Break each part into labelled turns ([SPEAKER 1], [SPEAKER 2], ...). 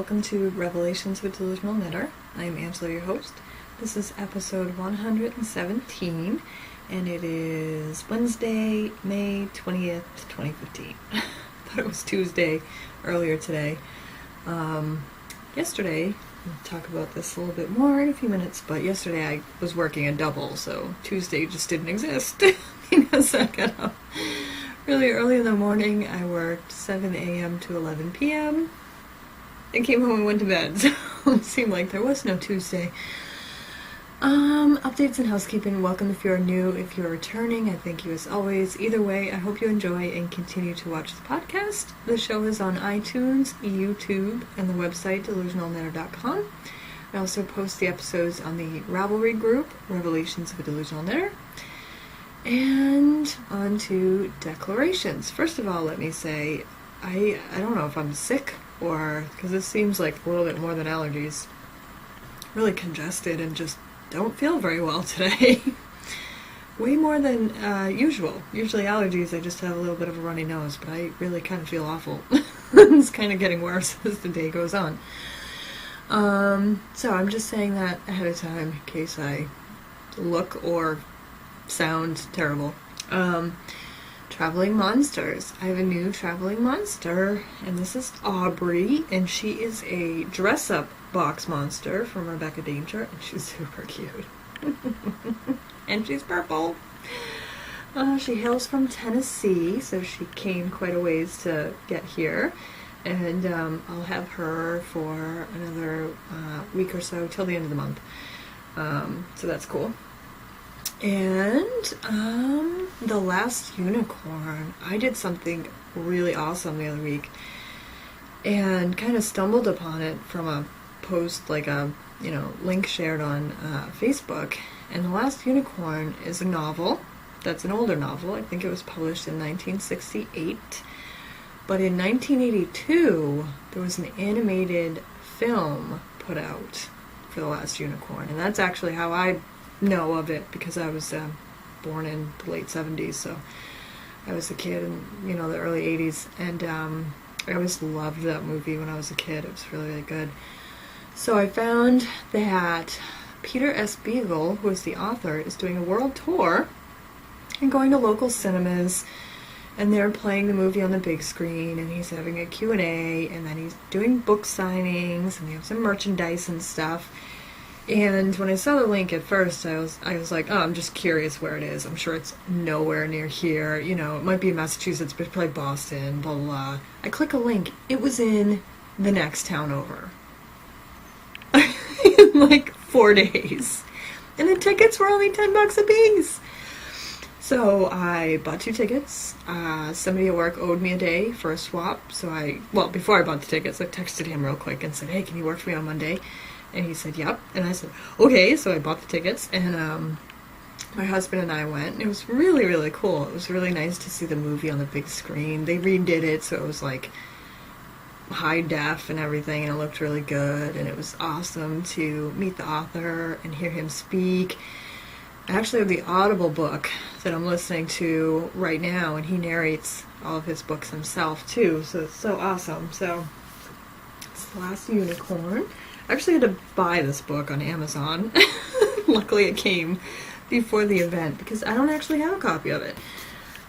[SPEAKER 1] welcome to Revelations with Delusional Knitter. I'm Angela, your host. This is episode 117, and it is Wednesday, May 20th, 2015. I thought it was Tuesday earlier today. Yesterday, we'll talk about this a little bit more in a few minutes, but yesterday I was working a double, so Tuesday just didn't exist because I got up really early in the morning. I worked 7 a.m. to 11 p.m. and came home and went to bed, so it seemed like there was no Tuesday. Updates and housekeeping. Welcome if you're new. If you're returning, I thank you as always. Either way, I hope you enjoy and continue to watch the podcast. The show is on iTunes, YouTube, and the website delusionalknitter.com. I also post the episodes on the Ravelry group, Revelations of a Delusional Knitter. And on to declarations. First of all, let me say, I don't know if I'm sick or, because this seems like a little bit more than allergies. Really congested and just don't feel very well today. Way more than usual. Usually allergies, I just have a little bit of a runny nose, but I really kind of feel awful. It's kind of getting worse as the day goes on. So I'm just saying that ahead of time in case I look or sound terrible. Traveling monsters. I have a new traveling monster, and this is Aubrey, and she is a dress-up box monster from Rebecca Danger, and she's super cute. And she's purple. She hails from Tennessee, so she came quite a ways to get here, and I'll have her for another week or so till the end of the month. So that's cool. And the last unicorn, I did something really awesome the other week and kind of stumbled upon it from a post, like a link shared on Facebook. And the last unicorn is a novel. That's an older novel. I think it was published in 1968. But in 1982 there was an animated film put out for the last unicorn, and that's actually how I know of it, because I was born in the late 70s, so I was a kid in the early 80s, and I always loved that movie when I was a kid. It was really, really good. So I found that Peter S. Beagle, who is the author, is doing a world tour and going to local cinemas, and they're playing the movie on the big screen, and he's having a Q&A, and then he's doing book signings, and they have some merchandise and stuff. And when I saw the link at first, I was like, oh, I'm just curious where it is. I'm sure it's nowhere near here. It might be in Massachusetts, but it's probably Boston, blah, blah, blah. I click a link. It was in the next town over. In like 4 days. And the tickets were only $10 a piece. So I bought 2 tickets. Somebody at work owed me a day for a swap. So before I bought the tickets, I texted him real quick and said, hey, can you work for me on Monday? And he said, yep. And I said, okay. So I bought the tickets, and my husband and I went. And it was really, really cool. It was really nice to see the movie on the big screen. They redid it, so it was like high def and everything, and it looked really good. And it was awesome to meet the author and hear him speak. I actually have the Audible book that I'm listening to right now, and he narrates all of his books himself, too. So it's so awesome. So it's The Last Unicorn. I actually had to buy this book on Amazon. Luckily it came before the event, because I don't actually have a copy of it.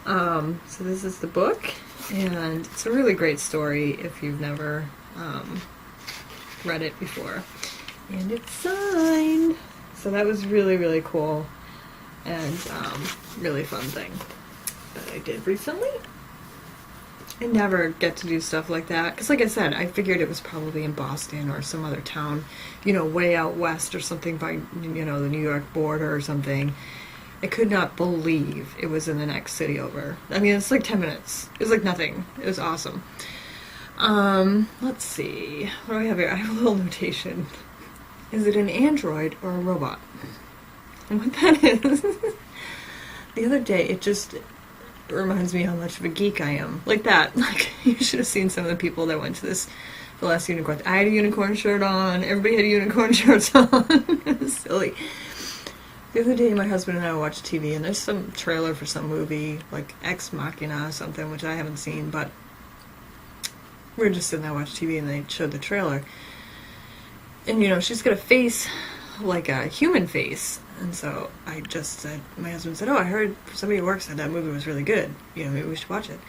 [SPEAKER 1] So this is the book, and it's a really great story if you've never read it before. And it's signed. So that was really, really cool, and really fun thing that I did recently. I never get to do stuff like that, because like I said, I figured it was probably in Boston or some other town, way out west or something by, the New York border or something. I could not believe it was in the next city over. I mean, it's like 10 minutes. It was like nothing. It was awesome. Let's see. What do I have here? I have a little notation. Is it an android or a robot? And what that is, the other day, it just reminds me how much of a geek I am. Like that. Like, you should have seen some of the people that went to the last unicorn. I had a unicorn shirt on. Everybody had unicorn shirts on. It was silly. The other day, my husband and I watched TV, and there's some trailer for some movie, like Ex Machina or something, which I haven't seen, but we were just sitting there watching TV and they showed the trailer. And, you know, she's got a face like a human face. And so I just said, my husband said, oh, I heard somebody at work said that movie was really good. You know, maybe we should watch it.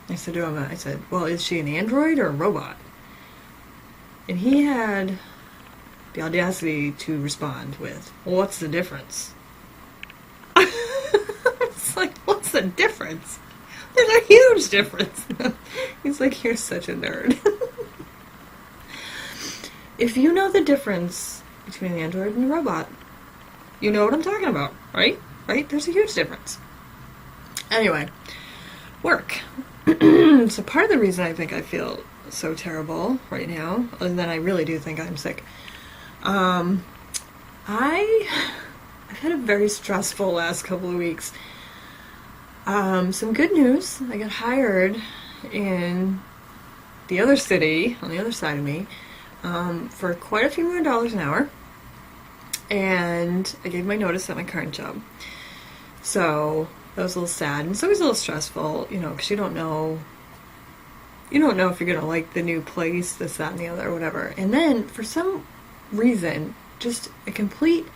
[SPEAKER 1] I said to him, I said, well, is she an android or a robot? And he had the audacity to respond with, well, what's the difference? It's like, what's the difference? There's a huge difference. He's like, you're such a nerd. If you know the difference between an android and a robot, you know what I'm talking about, right? Right? There's a huge difference. Anyway, work. So part of the reason I think I feel so terrible right now, other than I really do think I'm sick, I've had a very stressful last couple of weeks. Some good news. I got hired in the other city, on the other side of me, for quite a few more dollars an hour. And I gave my notice at my current job. So that was a little sad. And it's always a little stressful, you know, because you don't know if you're going to like the new place, this, that, and the other, or whatever. And then, for some reason, just a complete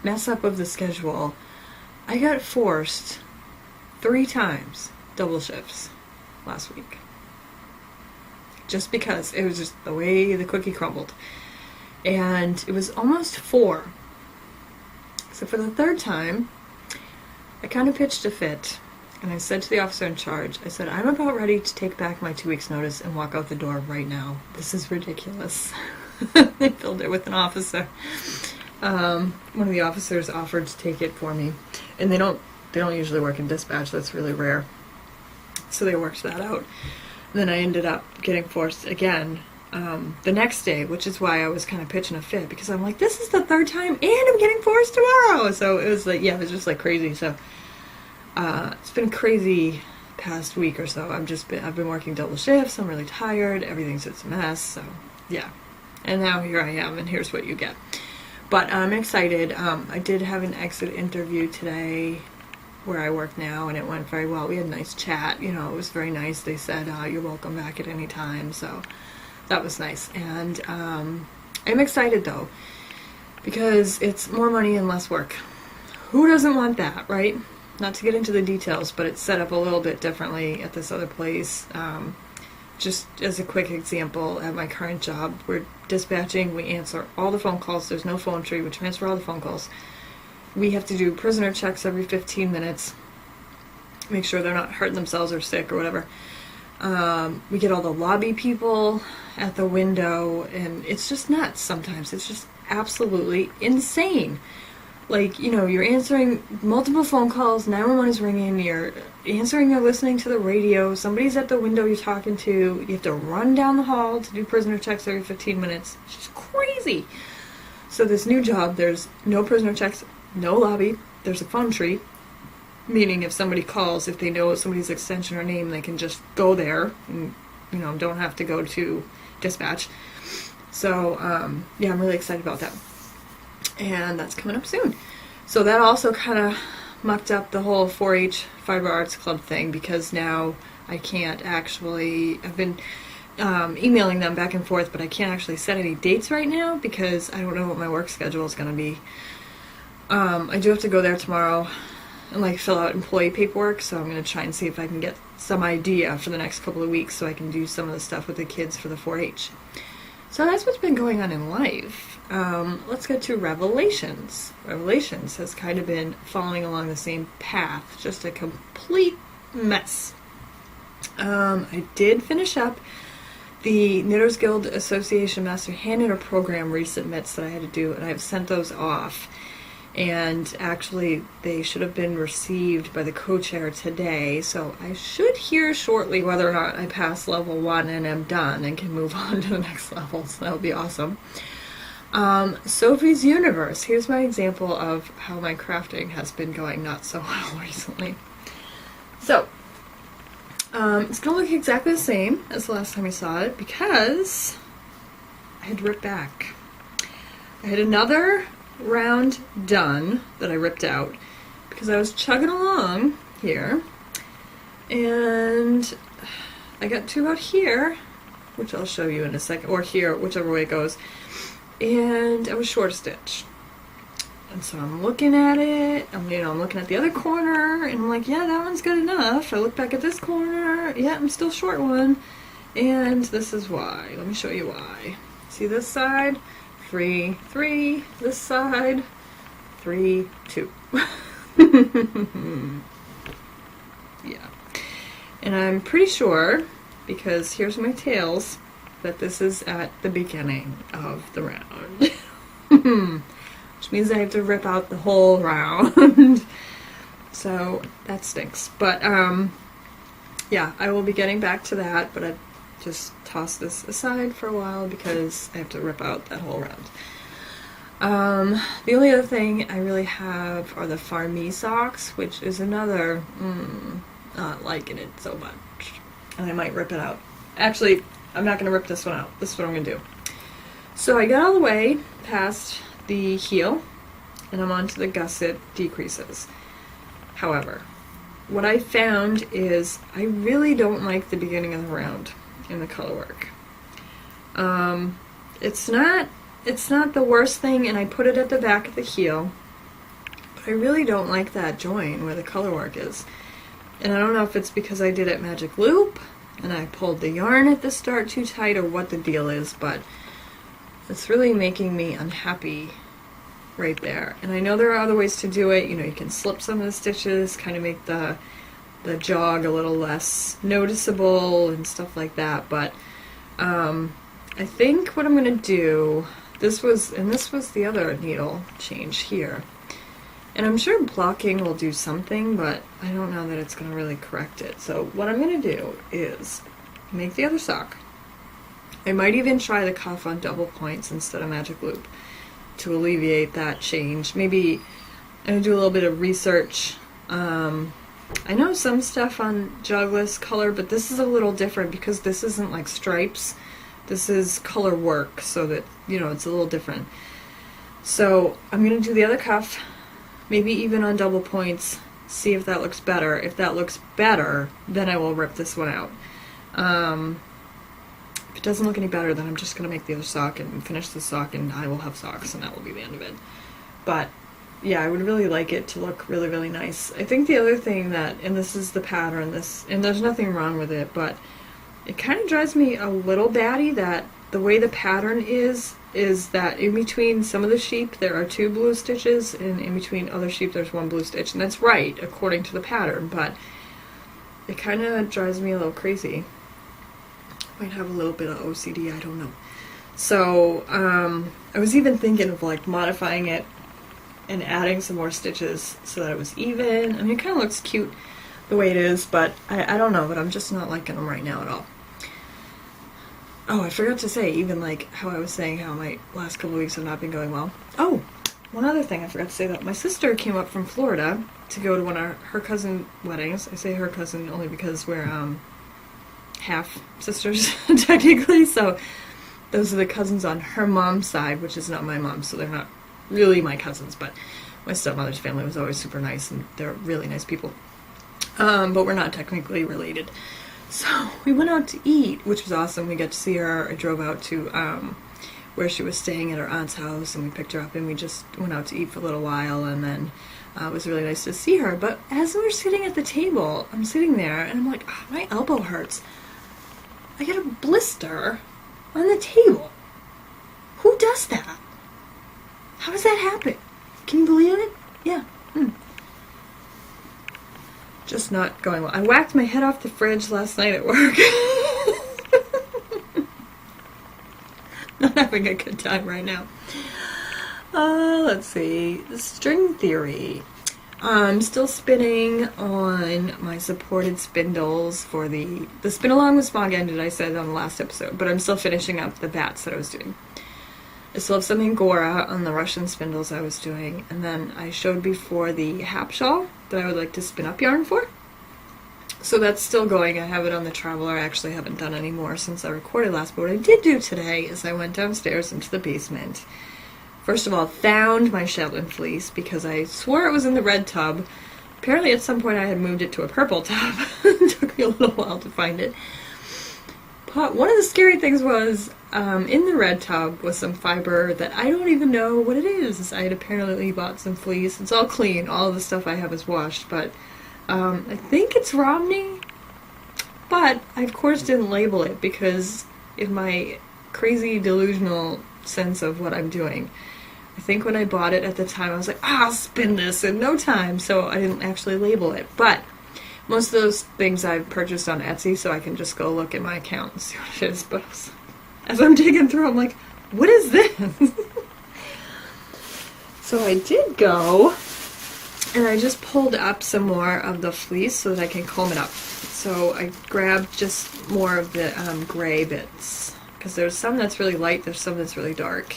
[SPEAKER 1] mess up of the schedule, I got forced 3 times double shifts last week. Just because it was just the way the cookie crumbled. And it was almost 4. So for the 3rd time, I kind of pitched a fit. And I said to the officer in charge, I said, I'm about ready to take back my 2 weeks notice and walk out the door right now. This is ridiculous. They filled it with an officer. One of the officers offered to take it for me. And they don't usually work in dispatch. That's really rare. So they worked that out. And then I ended up getting forced again the next day, which is why I was kind of pitching a fit, because I'm like, this is the 3rd time and I'm getting forced tomorrow. So it was like, yeah, it was just like crazy. So it's been crazy past week or so. I've been working double shifts. I'm really tired. Everything's just a mess. So yeah. And now here I am, and here's what you get. But I'm excited. I did have an exit interview today where I work now, and it went very well. We had a nice chat. You know, it was very nice. They said, you're welcome back at any time. So that was nice. And I'm excited, though, because it's more money and less work. Who doesn't want that, right? Not to get into the details, but it's set up a little bit differently at this other place. Just as a quick example, at my current job, we're dispatching, we answer all the phone calls, there's no phone tree, we transfer all the phone calls. We have to do prisoner checks every 15 minutes, make sure they're not hurting themselves or sick or whatever. We get all the lobby people at the window, and it's just nuts sometimes. It's just absolutely insane. Like, you know, you're answering multiple phone calls, 911 is ringing, you're answering or listening to the radio, somebody's at the window you're talking to, you have to run down the hall to do prisoner checks every 15 minutes. It's just crazy. So this new job, there's no prisoner checks, no lobby, there's a phone tree, meaning if somebody calls, if they know somebody's extension or name, they can just go there and, you know, don't have to go to dispatch. So, yeah, I'm really excited about that. And that's coming up soon. So that also kind of mucked up the whole 4-H Fiber Arts Club thing, because now I can't actually, I've been emailing them back and forth, but I can't actually set any dates right now because I don't know what my work schedule is going to be. I do have to go there tomorrow and like fill out employee paperwork, so I'm going to try and see if I can get some idea for the next couple of weeks so I can do some of the stuff with the kids for the 4-H. So that's what's been going on in life. Let's get to Revelations. Revelations has kind of been following along the same path, just a complete mess. I did finish up the Knitters Guild Association Master Hand Knitter Program resubmits that I had to do, and I've sent those off. And actually, they should have been received by the co-chair today, so I should hear shortly whether or not I pass level 1 and am done and can move on to the next level, so that would be awesome. Sophie's Universe. Here's my example of how my crafting has been going not so well recently. So, it's going to look exactly the same as the last time you saw it, because I had ripped back. I had another round done that I ripped out because I was chugging along here, and I got to about here, which I'll show you in a second, or here, whichever way it goes. And I was short a stitch. And so I'm looking at it, I'm looking at the other corner, and I'm like, yeah, that one's good enough. I look back at this corner, yeah, I'm still short one. And this is why. Let me show you why. See this side? 3, 3. This side? 3, 2. Yeah. And I'm pretty sure, because here's my tails, that this is at the beginning of the round. Which means I have to rip out the whole round. So that stinks. But yeah, I will be getting back to that, but I just toss this aside for a while because I have to rip out that whole round. The only other thing I really have are the Farmee socks, which is another not liking it so much. And I might rip it out. Actually, I'm not going to rip this one out. This is what I'm going to do. So I got all the way past the heel, and I'm on to the gusset decreases. However, what I found is I really don't like the beginning of the round in the color work. It's not the worst thing, and I put it at the back of the heel, but I really don't like that join where the color work is. And I don't know if it's because I did it magic loop and I pulled the yarn at the start too tight or what the deal is, but it's really making me unhappy right there. And I know there are other ways to do it. You know, you can slip some of the stitches, kind of make the jog a little less noticeable and stuff like that. But I think what I'm going to do, this was the other needle change here. And I'm sure blocking will do something, but I don't know that it's going to really correct it. So what I'm going to do is make the other sock. I might even try the cuff on double points instead of magic loop to alleviate that change. Maybe I'm going to do a little bit of research. I know some stuff on jogless color, but this is a little different because this isn't like stripes. This is color work, so that, you know, it's a little different. So I'm going to do the other cuff, maybe even on double points, see if that looks better. If that looks better, then I will rip this one out. If it doesn't look any better, then I'm just going to make the other sock and finish the sock, and I will have socks, and that will be the end of it. But yeah, I would really like it to look really, really nice. I think the other thing that, and this is the pattern, and there's nothing wrong with it, but it kind of drives me a little batty that the way the pattern is that in between some of the sheep there are 2 blue stitches, and in between other sheep there's 1 blue stitch, and that's right according to the pattern, but it kind of drives me a little crazy. Might have a little bit of OCD, I don't know. So I was even thinking of like modifying it and adding some more stitches so that it was even. I mean, it kind of looks cute the way it is, but I don't know, but I'm just not liking them right now at all. Oh, I forgot to say, even like how I was saying how my last couple of weeks have not been going well. Oh, one other thing I forgot to say, that my sister came up from Florida to go to one of her cousin weddings. I say her cousin only because we're half sisters technically, so those are the cousins on her mom's side, which is not my mom, so they're not really my cousins, but my stepmother's family was always super nice, and they're really nice people. But we're not technically related. So we went out to eat, which was awesome. We got to see her. I drove out to where she was staying at her aunt's house, and we picked her up, and we just went out to eat for a little while, and then it was really nice to see her. But as we were sitting at the table, I'm sitting there, and I'm like, oh, my elbow hurts. I get a blister on the table. Who does that? How does that happen? Can you believe it? Yeah. Just not going well. I whacked my head off the fridge last night at work. Not having a good time right now. Let's see. The string theory. I'm still spinning on my supported spindles for the spin along with smog ended, I said on the last episode, but I'm still finishing up the bats that I was doing. I still have some Angora on the Russian spindles I was doing, and then I showed before the hap shawl that I would like to spin up yarn for. So that's still going. I have it on the Traveler. I actually haven't done any more since I recorded last, but what I did do today is I went downstairs into the basement. First of all, found my Shetland fleece because I swore it was in the red tub. Apparently at some point I had moved it to a purple tub. It took me a little while to find it. one of the scary things was in the red tub was some fiber that I don't even know what it is. I had apparently bought some fleece. It's all clean. All the stuff I have is washed, but I think it's Romney. But I, of course, didn't label it because in my crazy delusional sense of what I'm doing, I think when I bought it at the time, I was like, I'll spin this in no time. So I didn't actually label it. But most of those things I've purchased on Etsy, so I can just go look at my account and see what it is. But as I'm digging through, I'm like, what is this? So I did go, and I just pulled up some more of the fleece so that I can comb it up. So I grabbed just more of the gray bits, because there's some that's really light, there's some that's really dark.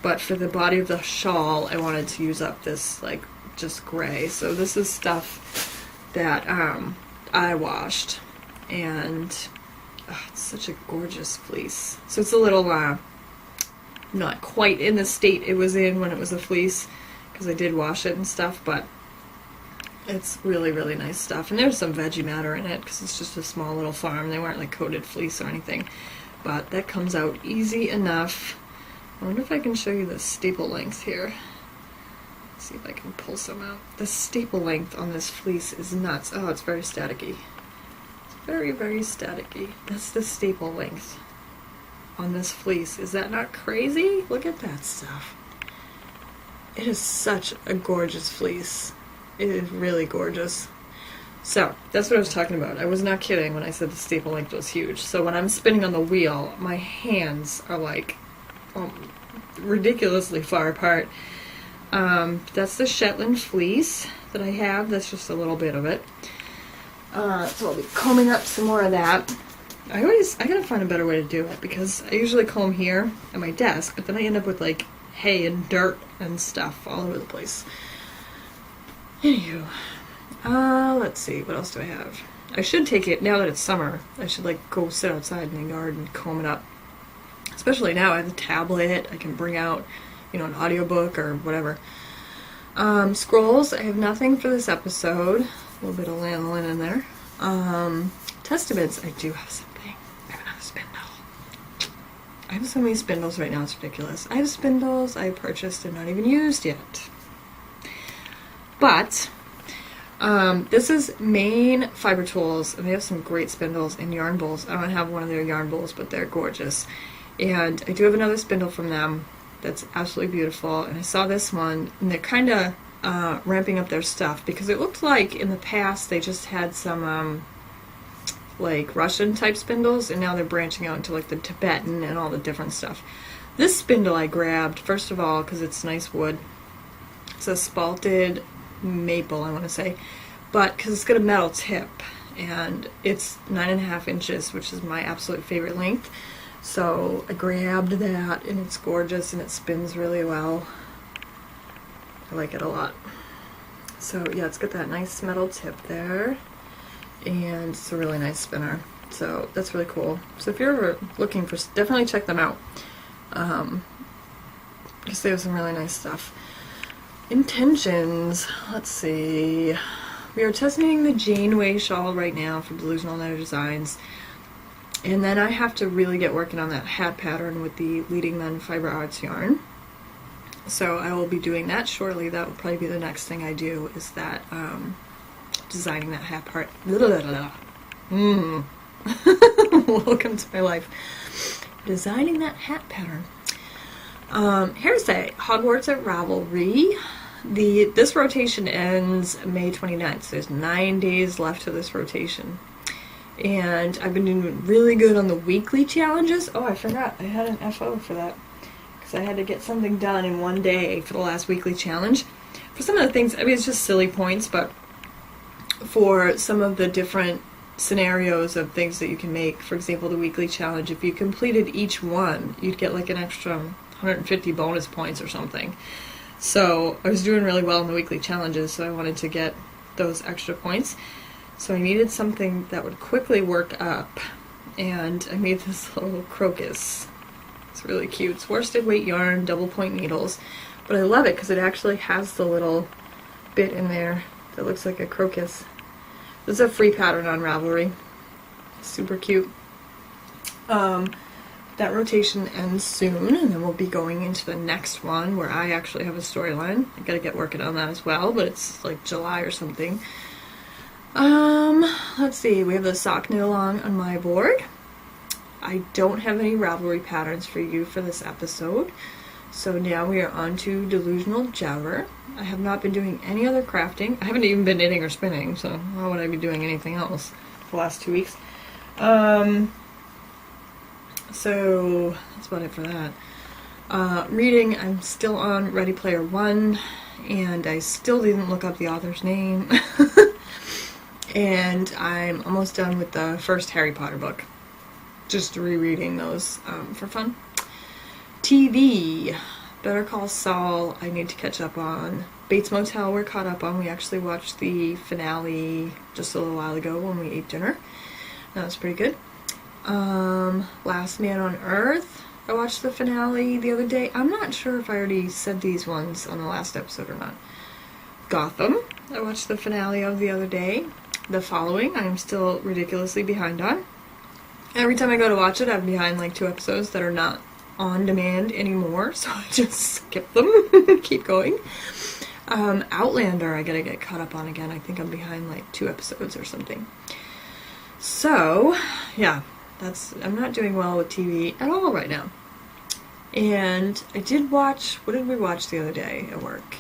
[SPEAKER 1] But for the body of the shawl, I wanted to use up this, like, just gray. So this is stuff that I washed, and it's such a gorgeous fleece. So it's a little not quite in the state it was in when it was a fleece, because I did wash it and stuff, but it's really, really nice stuff. And there's some veggie matter in it because it's just a small little farm. They weren't like coated fleece or anything, but that comes out easy enough. I wonder if I can show you the staple length here. Let's see if I can pull some out. The staple length on this fleece is nuts. Oh, it's very staticky. It's very, very staticky. That's the staple length on this fleece. Is that not crazy? Look at that stuff. It is such a gorgeous fleece. It is really gorgeous. So, that's what I was talking about. I was not kidding when I said the staple length was huge. So when I'm spinning on the wheel, my hands are like ridiculously far apart. That's the Shetland fleece that I have. That's just a little bit of it. So I'll be combing up some more of that. I gotta find a better way to do it, because I usually comb here at my desk, but then I end up with like hay and dirt and stuff all over the place. Anywho, let's see, what else do I have? I should take it, now that it's summer, I should like go sit outside in the yard and comb it up. Especially now I have a tablet, I can bring out, you know, an audiobook or whatever. Scrolls, I have nothing for this episode. A little bit of lanolin in there. Testaments, I do have something. I have another spindle. I have so many spindles right now, it's ridiculous. I have spindles I purchased and not even used yet. But this is Maine Fiber Tools, and they have some great spindles and yarn bowls. I don't have one of their yarn bowls, but they're gorgeous. And I do have another spindle from them that's absolutely beautiful. And I saw this one, and they're kind of ramping up their stuff, because it looked like in the past they just had some like Russian type spindles, and now they're branching out into like the Tibetan and all the different stuff. This spindle I grabbed, first of all, because it's nice wood. It's a spalted maple, I want to say, but because it's got a metal tip, and it's 9.5 inches, which is my absolute favorite length. So I grabbed that, and it's gorgeous, and it spins really well. I like it a lot. So yeah, it's got that nice metal tip there, and it's a really nice spinner. So that's really cool. So if you're ever looking for, definitely check them out, because they have some really nice stuff. Intentions, let's see. We are testing the Janeway shawl right now for Delusional Knitted Designs. And then I have to really get working on that hat pattern with the Leading Men Fiber Arts yarn. So I will be doing that shortly. That will probably be the next thing I do, is that designing that hat part. Welcome to my life. Designing that hat pattern. Here's a Hogwarts at Ravelry. This rotation ends May 29th, so there's 9 days left to this rotation. And I've been doing really good on the weekly challenges. Oh, I forgot. I had an FO for that, because I had to get something done in one day for the last weekly challenge. For some of the things, I mean, it's just silly points, but for some of the different scenarios of things that you can make, for example, the weekly challenge, if you completed each one, you'd get like an extra 150 bonus points or something. So I was doing really well in the weekly challenges, so I wanted to get those extra points. So I needed something that would quickly work up, and I made this little crocus. It's really cute. It's worsted weight yarn, double point needles, but I love it because it actually has the little bit in there that looks like a crocus. This is a free pattern on Ravelry. Super cute. That rotation ends soon, and then we'll be going into the next one where I actually have a storyline. I gotta get working on that as well, but it's like July or something. Let's see, we have the sock knit along on my board. I don't have any Ravelry patterns for you for this episode, so now we are on to Delusional Jabber. I have not been doing any other crafting. I haven't even been knitting or spinning, so why would I be doing anything else for the last 2 weeks? So that's about it for that. Reading, I'm still on Ready Player One, and I still didn't look up the author's name. And I'm almost done with the first Harry Potter book. Just rereading those for fun. TV, Better Call Saul, I need to catch up on. Bates Motel, we're caught up on. We actually watched the finale just a little while ago when we ate dinner. That was pretty good. Last Man on Earth, I watched the finale the other day. I'm not sure if I already said these ones on the last episode or not. Gotham, I watched the finale of the other day. The Following, I'm still ridiculously behind on. Every time I go to watch it, I'm behind like 2 episodes that are not on demand anymore, so I just skip them, keep going. Outlander, I gotta get caught up on again. I think I'm behind like 2 episodes or something. So, yeah, I'm not doing well with TV at all right now. And I did watch, what did we watch the other day at work?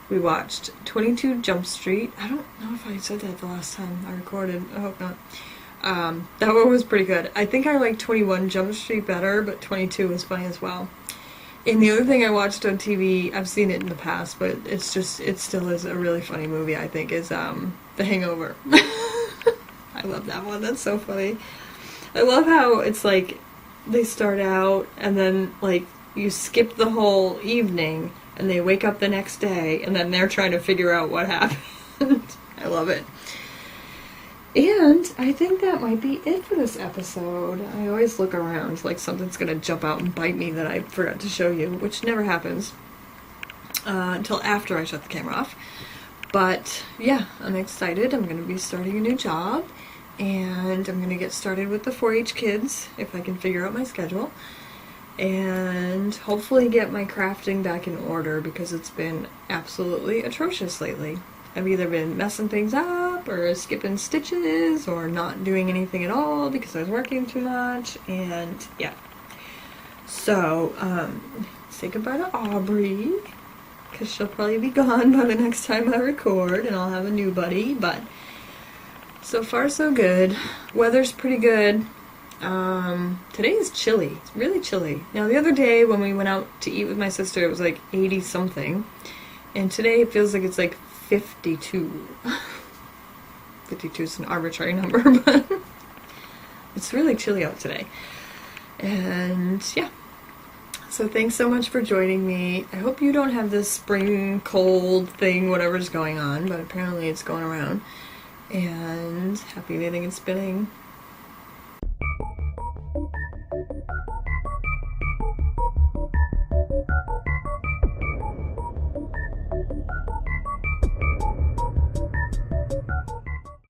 [SPEAKER 1] We watched 22 Jump Street. I don't know if I said that the last time I recorded. I hope not. That one was pretty good. I think I like 21 Jump Street better, but 22 was funny as well. And the other thing I watched on TV, I've seen it in the past, but it still is a really funny movie, I think, is The Hangover. I love that one. That's so funny. I love how it's like they start out and then like you skip the whole evening and they wake up the next day and then they're trying to figure out what happened. I love it. And I think that might be it for this episode. I always look around like something's gonna jump out and bite me that I forgot to show you, which never happens until after I shut the camera off. But yeah, I'm excited. I'm gonna be starting a new job, and I'm gonna get started with the 4-H kids if I can figure out my schedule, and hopefully get my crafting back in order because it's been absolutely atrocious lately. I've either been messing things up or skipping stitches or not doing anything at all because I was working too much, and yeah. So, say goodbye to Aubrey because she'll probably be gone by the next time I record and I'll have a new buddy, but so far so good. Weather's pretty good. Today is chilly. It's really chilly. Now the other day when we went out to eat with my sister, it was like 80 something. And today it feels like it's like 52. 52 is an arbitrary number, but it's really chilly out today. And yeah. So thanks so much for joining me. I hope you don't have this spring cold thing, whatever's going on, but apparently it's going around. And happy knitting and spinning.